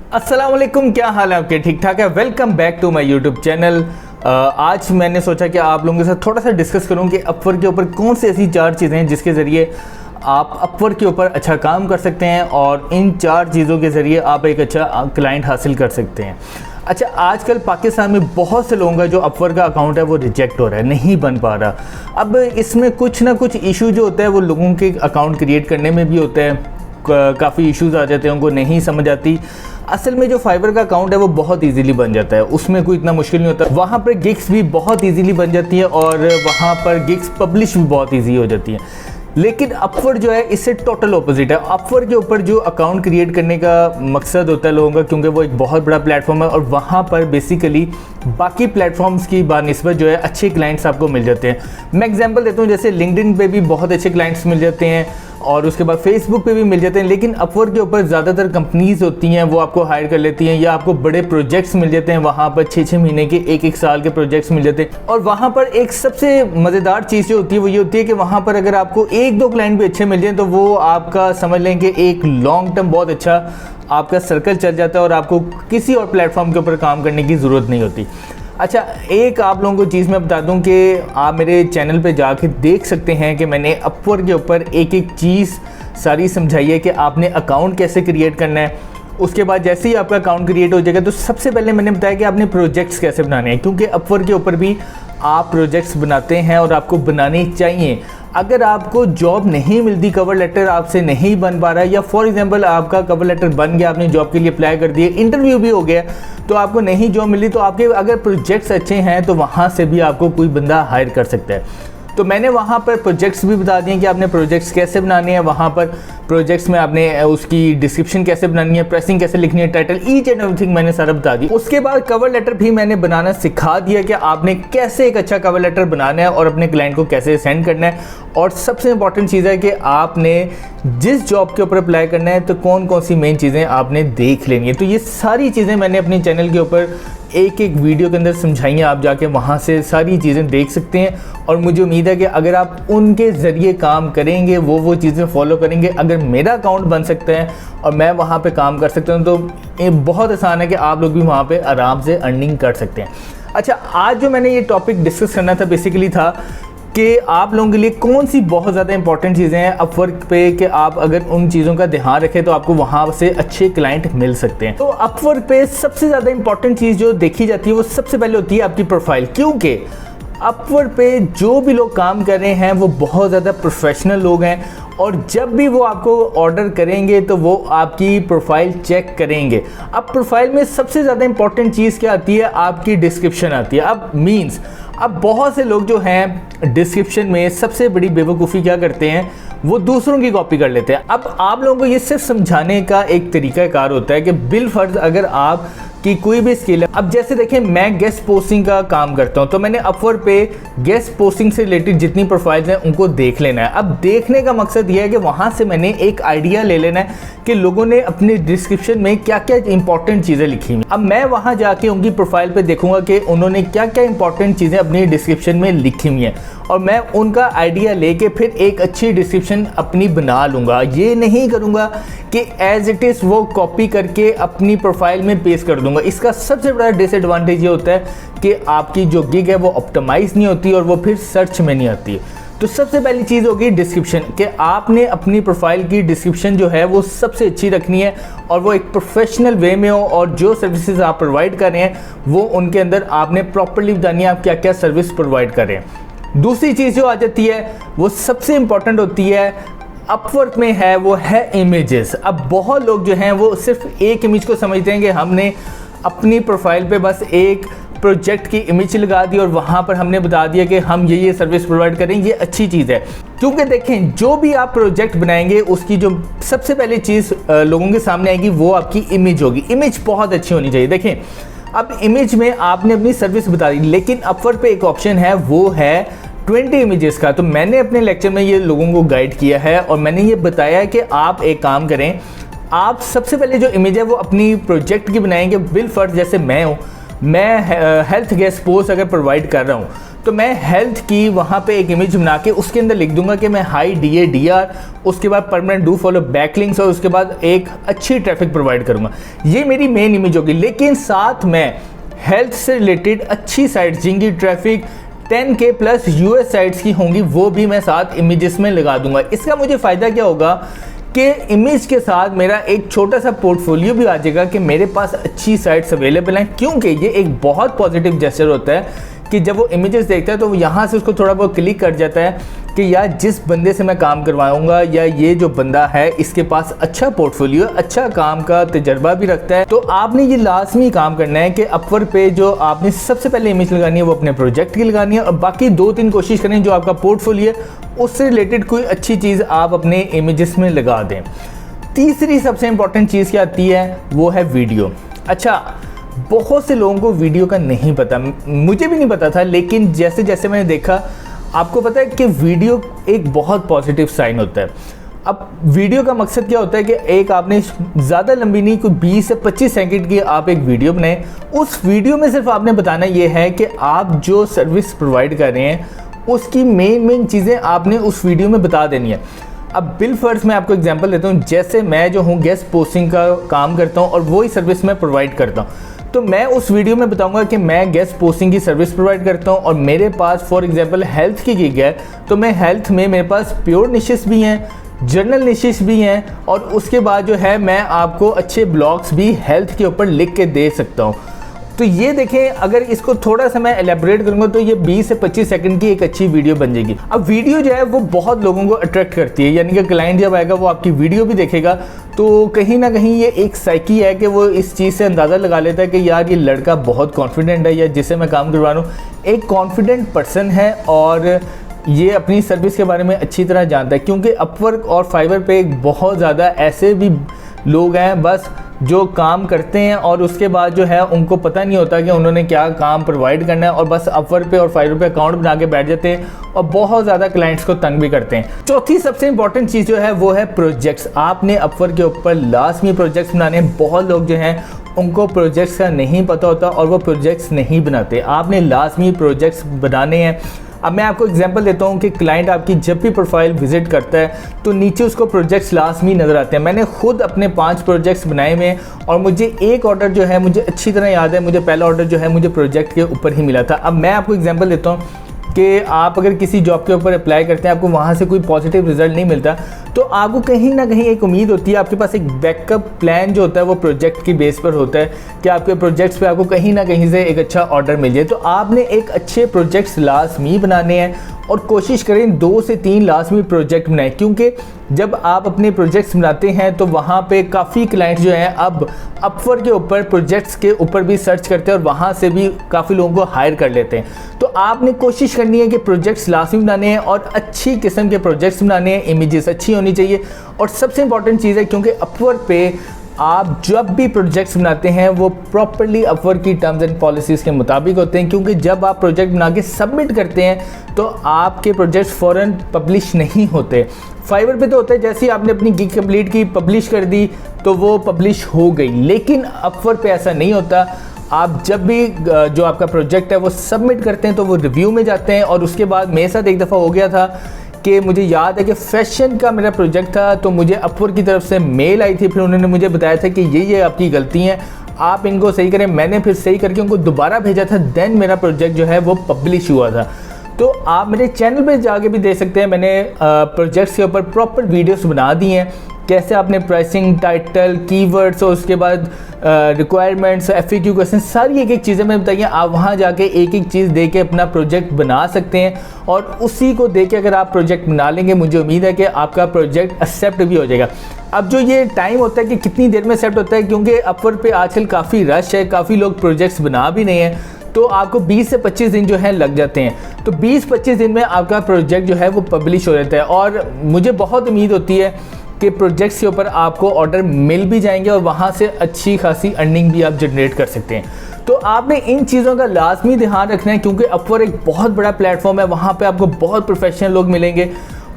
अस्सलाम वालेकुम, क्या हाल है आपके? ठीक ठाक है। Welcome back to my YouTube channel. आज मैंने सोचा कि आप लोगों के साथ थोड़ा सा डिस्कस करूं कि अपवर्क के ऊपर कौन सी ऐसी 4 चीज़ें हैं जिसके ज़रिए आप अपवर्क के ऊपर अच्छा काम कर सकते हैं और इन 4 चीज़ों के ज़रिए आप एक अच्छा क्लाइंट हासिल कर सकते हैं। अच्छा, आजकल पाकिस्तान में बहुत से लोगों का जो अपवर्क का अकाउंट है वो रिजेक्ट हो रहा है, नहीं बन पा रहा। अब इसमें कुछ ना कुछ इशू जो होता है वो लोगों के अकाउंट क्रिएट करने में भी होता है, काफ़ी इश्यूज आ जाते हैं, उनको नहीं समझ आती। असल में जो फाइवर का अकाउंट है वो बहुत इजीली बन जाता है, उसमें कोई इतना मुश्किल नहीं होता। वहाँ पर गिग्स भी बहुत इजीली बन जाती है और वहाँ पर गिग्स पब्लिश भी बहुत इजी हो जाती है। लेकिन अपवर्क जो है इससे टोटल ऑपोजिट है। अपवर्क के ऊपर जो अकाउंट क्रिएट करने का मकसद होता है लोगों का, क्योंकि वो एक बहुत बड़ा प्लेटफॉर्म है और वहाँ पर बेसिकली बाकी प्लेटफॉर्म्स की बानिस्बत जो है अच्छे क्लाइंट्स आपको मिल जाते हैं। मैं एग्जांपल देता हूँ, जैसे लिंक्डइन पे भी बहुत अच्छे क्लाइंट्स मिल जाते हैं और उसके बाद फेसबुक पे भी मिल जाते हैं। लेकिन अपवर्क के ऊपर ज़्यादातर कंपनीज होती हैं, वो आपको हायर कर लेती हैं या आपको बड़े प्रोजेक्ट्स मिल जाते हैं। वहाँ पर 6-6 महीने के 1-1 साल के प्रोजेक्ट्स मिल जाते हैं। और वहाँ पर एक सबसे मज़ेदार चीज़ जो होती है वो ये होती है कि वहाँ पर अगर आपको 1-2 क्लाइंट भी अच्छे मिल जाएँ तो वो आपका समझ लें कि एक लॉन्ग टर्म बहुत अच्छा आपका सर्कल चल जाता है और आपको किसी और प्लेटफॉर्म के ऊपर काम करने की ज़रूरत नहीं होती। अच्छा, एक आप लोगों को चीज़ मैं बता दूं कि आप मेरे चैनल पे जाके देख सकते हैं कि मैंने अपवर्क के ऊपर एक चीज़ सारी समझाई है कि आपने अकाउंट कैसे क्रिएट करना है। उसके बाद जैसे ही आपका अकाउंट क्रिएट हो जाएगा तो सबसे पहले मैंने बताया कि आपने प्रोजेक्ट्स कैसे बनाने हैं, क्योंकि अपवर्क के ऊपर भी आप प्रोजेक्ट्स बनाते हैं और आपको बनाने चाहिए। अगर आपको जॉब नहीं मिलती, कवर लेटर आपसे नहीं बन पा रहा है, या फॉर एग्जांपल आपका कवर लेटर बन गया, आपने जॉब के लिए अप्लाई कर दिए, इंटरव्यू भी हो गया, तो आपको नहीं जॉब मिली, तो आपके अगर प्रोजेक्ट्स अच्छे हैं तो वहाँ से भी आपको कोई बंदा हायर कर सकता है। तो मैंने वहाँ पर प्रोजेक्ट्स भी बता दिए कि आपने प्रोजेक्ट्स कैसे बनाने हैं। वहाँ पर प्रोजेक्ट्स में आपने उसकी डिस्क्रिप्शन कैसे बनानी है, प्रेसिंग कैसे लिखनी है, टाइटल, ईच एंड एवरीथिंग मैंने सारा बता दिया। उसके बाद कवर लेटर भी मैंने बनाना सिखा दिया कि आपने कैसे एक अच्छा कवर लेटर बनाना है और अपने क्लाइंट को कैसे सेंड करना है। और सबसे इंपॉर्टेंट चीज़ है कि आपने जिस जॉब के ऊपर अप्लाई करना है तो कौन कौन सी मेन चीज़ें आपने देख लेनी है। तो ये सारी चीज़ें मैंने अपने चैनल के ऊपर एक वीडियो के अंदर समझाई हैं। आप जाके वहाँ से सारी चीज़ें देख सकते हैं और मुझे उम्मीद है कि अगर आप उनके ज़रिए काम करेंगे, वो चीज़ें फॉलो करेंगे, अगर मेरा अकाउंट बन सकता है और मैं वहाँ पे काम कर सकता हूँ तो ये बहुत आसान है कि आप लोग भी वहाँ पे आराम से अर्निंग कर सकते हैं। अच्छा, आज जो मैंने ये टॉपिक डिस्कस करना था बेसिकली था कि आप लोगों के लिए कौन सी बहुत ज़्यादा इंपॉर्टेंट चीज़ें हैं अपवर्क पे कि आप अगर उन चीज़ों का ध्यान रखें तो आपको वहाँ से अच्छे क्लाइंट मिल सकते हैं। तो अपवर्क पे सबसे ज़्यादा इंपॉर्टेंट चीज़ जो देखी जाती है वो सबसे पहले होती है आपकी प्रोफाइल, क्योंकि अपवर्क पे जो भी लोग काम कर रहे हैं वो बहुत ज़्यादा प्रोफेशनल लोग हैं और जब भी वो आपको ऑर्डर करेंगे तो वो आपकी प्रोफाइल चेक करेंगे। अब प्रोफाइल में सबसे ज़्यादा इंपॉर्टेंट चीज़ क्या आती है? आपकी डिस्क्रिप्शन आती है। अब मीन्स अब बहुत से लोग जो हैं डिस्क्रिप्शन में सबसे बड़ी बेवकूफ़ी क्या करते हैं, वो दूसरों की कॉपी कर लेते हैं। अब आप लोगों को ये सिर्फ समझाने का एक तरीक़ाकार होता है कि बिलफर्ज अगर आप कि कोई भी स्किल है। अब जैसे देखें, मैं गेस्ट पोस्टिंग का काम करता हूं तो मैंने अपवर्क पे गेस्ट पोस्टिंग से रिलेटेड जितनी प्रोफाइल्स हैं उनको देख लेना है। अब देखने का मकसद यह है कि वहां से मैंने एक आइडिया ले लेना है कि लोगों ने अपनी डिस्क्रिप्शन में क्या क्या इंपॉर्टेंट चीज़ें लिखी हुई। अब मैं वहां जाके उनकी प्रोफाइल पे देखूंगा कि उन्होंने क्या क्या इंपॉर्टेंट चीज़ें अपनी डिस्क्रिप्शन में लिखी हुई हैं और मैं उनका आइडिया लेके फिर एक अच्छी डिस्क्रिप्शन अपनी बना लूँगा। ये नहीं करूँगा कि एज इट इज़ वो कॉपी करके अपनी प्रोफाइल में पेस्ट कर दूँगा। इसका सबसे बड़ा डिसएडवांटेज ये होता है कि आपकी जो गिग है वो ऑप्टिमाइज नहीं होती और वो फिर सर्च में नहीं आती। तो सबसे पहली चीज़ होगी डिस्क्रिप्शन, कि आपने अपनी प्रोफाइल की डिस्क्रिप्शन जो है वो सबसे अच्छी रखनी है और वो एक प्रोफेशनल वे में हो और जो सर्विसेज आप प्रोवाइड कर रहे हैं वो उनके अंदर आपने प्रॉपर्ली बतानी है आप क्या क्या सर्विस प्रोवाइड कर रहे हैं। दूसरी चीज़ जो आ जाती है वो सबसे इंपॉर्टेंट होती है अपवर्क में है, वो है इमेजेस। अब बहुत लोग जो हैं वो सिर्फ एक इमेज को समझते हैं कि हमने अपनी प्रोफाइल पे बस एक प्रोजेक्ट की इमेज लगा दी और वहाँ पर हमने बता दिया कि हम ये सर्विस प्रोवाइड करें, ये अच्छी चीज़ है। क्योंकि देखें, जो भी आप प्रोजेक्ट बनाएंगे उसकी जो सबसे पहली चीज़ लोगों के सामने आएगी वो आपकी इमेज होगी। इमेज बहुत अच्छी होनी चाहिए। देखें, अब इमेज में आपने अपनी सर्विस बता दी, लेकिन अपवर्क पे एक ऑप्शन है वो है 20 इमेजेस का। तो मैंने अपने लेक्चर में ये लोगों को गाइड किया है और मैंने ये बताया कि आप एक काम करें, आप सबसे पहले जो इमेज है वो अपनी प्रोजेक्ट की बनाएंगे। बिलफर्ज जैसे मैं हूँ, मैं हेल्थ गेस्ट पोस्ट अगर प्रोवाइड कर रहा हूँ तो मैं हेल्थ की वहाँ पे एक इमेज बना के उसके अंदर लिख दूंगा कि मैं हाई DA DR, उसके बाद परमानेंट डू फॉलो बैकलिंक्स और उसके बाद एक अच्छी ट्रैफिक प्रोवाइड करूँगा। ये मेरी मेन इमेज होगी, लेकिन साथ में हेल्थ से रिलेटेड अच्छी साइट्स जिनकी traffic 10K plus US sites की होंगी वो भी मैं साथ इमेजेस में लगा दूंगा। इसका मुझे फ़ायदा क्या होगा कि इमेज के साथ मेरा एक छोटा सा पोर्टफोलियो भी आ जाएगा कि मेरे पास अच्छी साइट्स अवेलेबल हैं, क्योंकि ये एक बहुत पॉजिटिव जेस्चर होता है कि जब वो इमेजेस देखता है तो यहाँ से उसको थोड़ा बहुत क्लिक कर जाता है कि यार जिस बंदे से मैं काम करवाऊंगा या ये जो बंदा है इसके पास अच्छा पोर्टफोलियो, अच्छा काम का तजर्बा भी रखता है। तो आपने ये लाजमी काम करना है कि अपवर्क पे जो आपने सबसे पहले इमेज लगानी है वो अपने प्रोजेक्ट की लगानी है, और बाकी 2-3 कोशिश करें जो आपका पोर्टफोलियो है उससे रिलेटेड कोई अच्छी चीज़ आप अपने इमेजेस में लगा दें। तीसरी सबसे इंपॉर्टेंट चीज़ क्या आती है वो है वीडियो। अच्छा, बहुत से लोगों को वीडियो का नहीं पता, मुझे भी नहीं पता था, लेकिन जैसे जैसे मैंने देखा, आपको पता है कि वीडियो एक बहुत पॉजिटिव साइन होता है। अब वीडियो का मकसद क्या होता है कि एक आपने ज़्यादा लंबी नहीं, कोई 20 से 25 सेकंड की आप एक वीडियो बनाएं, उस वीडियो में सिर्फ आपने बताना ये है कि आप जो सर्विस प्रोवाइड कर रहे हैं उसकी मेन चीज़ें आपने उस वीडियो में बता देनी है। अब बिल फर्ज मैं आपको एग्जांपल देता हूँ, जैसे मैं जो हूँ गेस्ट पोस्टिंग का काम करता हूँ और वही सर्विस मैं प्रोवाइड करता हूँ, तो मैं उस वीडियो में बताऊंगा कि मैं गेस्ट पोस्टिंग की सर्विस प्रोवाइड करता हूं और मेरे पास फॉर एग्जांपल हेल्थ की गिग है, तो मैं हेल्थ में मेरे पास प्योर निशेस भी हैं, जर्नल निशेस भी हैं, और उसके बाद जो है मैं आपको अच्छे ब्लॉग्स भी हेल्थ के ऊपर लिख के दे सकता हूं। तो ये देखें, अगर इसको थोड़ा सा मैं एलेबोरेट करूँगा तो ये 20 से 25 सेकंड की एक अच्छी वीडियो बन जाएगी। अब वीडियो जो है वो बहुत लोगों को अट्रैक्ट करती है, यानी कि क्लाइंट जब आएगा वो आपकी वीडियो भी देखेगा तो कहीं ना कहीं ये एक साइकी है कि वो इस चीज़ से अंदाज़ा लगा लेता है कि यार ये लड़का बहुत कॉन्फिडेंट है, या जिसे मैं काम करवा रहा हूँ एक कॉन्फिडेंट पर्सन है और ये अपनी सर्विस के बारे में अच्छी तरह जानता है। क्योंकि अपवर्क और फाइवर पे बहुत ज़्यादा ऐसे भी लोग हैं बस जो काम करते हैं और उसके बाद जो है उनको पता नहीं होता कि उन्होंने क्या काम प्रोवाइड करना है, और बस अपवर्क पे और फाइवर पे अकाउंट बना के बैठ जाते हैं और बहुत ज़्यादा क्लाइंट्स को तंग भी करते हैं। चौथी सबसे इंपॉर्टेंट चीज़ जो है वो है प्रोजेक्ट्स। आपने अपवर्क के ऊपर लाजमी प्रोजेक्ट्स बनाने हैं। बहुत लोग जो हैं उनको प्रोजेक्ट्स का नहीं पता होता और वो प्रोजेक्ट्स नहीं बनाते। आपने लाजमी प्रोजेक्ट्स बनाने हैं। अब मैं आपको एग्जांपल देता हूँ कि क्लाइंट आपकी जब भी प्रोफाइल विजिट करता है तो नीचे उसको प्रोजेक्ट्स लाजमी नज़र आते हैं। मैंने खुद अपने 5 प्रोजेक्ट्स बनाए हुए हैं और मुझे एक ऑर्डर जो है मुझे अच्छी तरह याद है, मुझे पहला ऑर्डर जो है मुझे प्रोजेक्ट के ऊपर ही मिला था। अब मैं आपको एग्जांपल देता हूँ कि आप अगर किसी जॉब के ऊपर अप्लाई करते हैं, आपको वहाँ से कोई पॉजिटिव रिजल्ट नहीं मिलता, तो आपको कहीं ना कहीं एक उम्मीद होती है, आपके पास एक बैकअप प्लान जो होता है वो प्रोजेक्ट की बेस पर होता है कि आपके प्रोजेक्ट्स पे आपको कहीं ना कहीं से एक अच्छा ऑर्डर मिल जाए। तो आपने एक अच्छे प्रोजेक्ट्स लाजमी बनाने हैं और कोशिश करें 2 से 3 लाजमी प्रोजेक्ट बनाएं, क्योंकि जब आप अपने प्रोजेक्ट्स बनाते हैं तो वहाँ पे काफ़ी क्लाइंट्स जो हैं अब अपवर्क के ऊपर प्रोजेक्ट्स के ऊपर भी सर्च करते हैं और वहाँ से भी काफ़ी लोगों को हायर कर लेते हैं। तो आपने कोशिश करनी है कि प्रोजेक्ट्स लाजमी बनाने हैं और अच्छी किस्म के प्रोजेक्ट्स बनाने हैं, इमेजेस अच्छी होनी चाहिए। और सबसे इंपॉर्टेंट चीज़ है, क्योंकि अपवर्क पे आप जब भी प्रोजेक्ट्स बनाते हैं वो प्रॉपर्ली अपवर्क की टर्म्स एंड पॉलिसीज़ के मुताबिक होते हैं, क्योंकि जब आप प्रोजेक्ट बना के सबमिट करते हैं तो आपके प्रोजेक्ट्स फ़ौरन पब्लिश नहीं होते। फाइवर पे तो होता है जैसे ही आपने अपनी गिग कंप्लीट की, पब्लिश कर दी तो वो पब्लिश हो गई, लेकिन अपवर्क पे ऐसा नहीं होता। आप जब भी जो आपका प्रोजेक्ट है वो सबमिट करते हैं तो वो रिव्यू में जाते हैं। और उसके बाद मेरे साथ एक दफ़ा हो गया था कि मुझे याद है कि फैशन का मेरा प्रोजेक्ट था, तो मुझे अपवर्क की तरफ से मेल आई थी, फिर उन्होंने मुझे बताया था कि ये आपकी गलती हैं, आप इनको सही करें। मैंने फिर सही करके उनको दोबारा भेजा था, देन मेरा प्रोजेक्ट जो है वो पब्लिश हुआ था। तो आप मेरे चैनल पे जाके भी देख सकते हैं, मैंने प्रोजेक्ट्स के ऊपर प्रॉपर वीडियोस बना दी हैं, कैसे आपने प्राइसिंग, टाइटल, कीवर्ड्स और उसके बाद रिक्वायरमेंट्स, FAQ क्वेश्चन, सारी एक एक चीज़ें मैं बताइए। आप वहाँ जाके एक एक चीज़ दे के अपना प्रोजेक्ट बना सकते हैं और उसी को दे के अगर आप प्रोजेक्ट बना लेंगे, मुझे उम्मीद है कि आपका प्रोजेक्ट एक्सेप्ट भी हो जाएगा। अब जो ये टाइम होता है कि कितनी देर में एक्सेप्ट होता है, क्योंकि अपवर्क पे आजकल काफ़ी रश है, काफ़ी लोग प्रोजेक्ट्स बना भी नहीं हैं, तो आपको 20 से 25 दिन जो है लग जाते हैं। तो 20-25 दिन में आपका प्रोजेक्ट जो है वो पब्लिश हो जाता है और मुझे बहुत उम्मीद होती है कि प्रोजेक्ट्स के ऊपर आपको ऑर्डर मिल भी जाएंगे और वहाँ से अच्छी खासी अर्निंग भी आप जनरेट कर सकते हैं। तो आपने इन चीज़ों का लाजमी ध्यान रखना है, क्योंकि अपवर्क एक बहुत बड़ा प्लेटफॉर्म है, वहाँ पे आपको बहुत प्रोफेशनल लोग मिलेंगे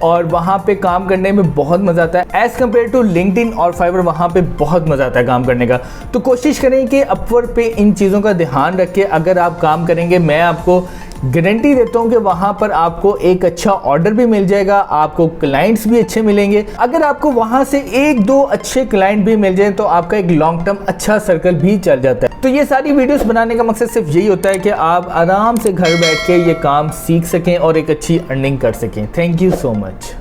और वहाँ पे काम करने में बहुत मज़ा आता है एज़ कम्पेयर टू लिंक्डइन और फाइवर। वहाँ पे बहुत मज़ा आता है काम करने का। तो कोशिश करें कि अपवर्क पे इन चीज़ों का ध्यान रख के अगर आप काम करेंगे, मैं आपको गारंटी देता हूँ कि वहाँ पर आपको एक अच्छा ऑर्डर भी मिल जाएगा, आपको क्लाइंट्स भी अच्छे मिलेंगे। अगर आपको वहाँ से एक दो अच्छे क्लाइंट भी मिल जाए तो आपका एक लॉन्ग टर्म अच्छा सर्कल भी चल जाता है। तो ये सारी वीडियोस बनाने का मकसद सिर्फ यही होता है कि आप आराम से घर बैठ के ये काम सीख सकें और एक अच्छी अर्निंग कर सकें। Thank you so much.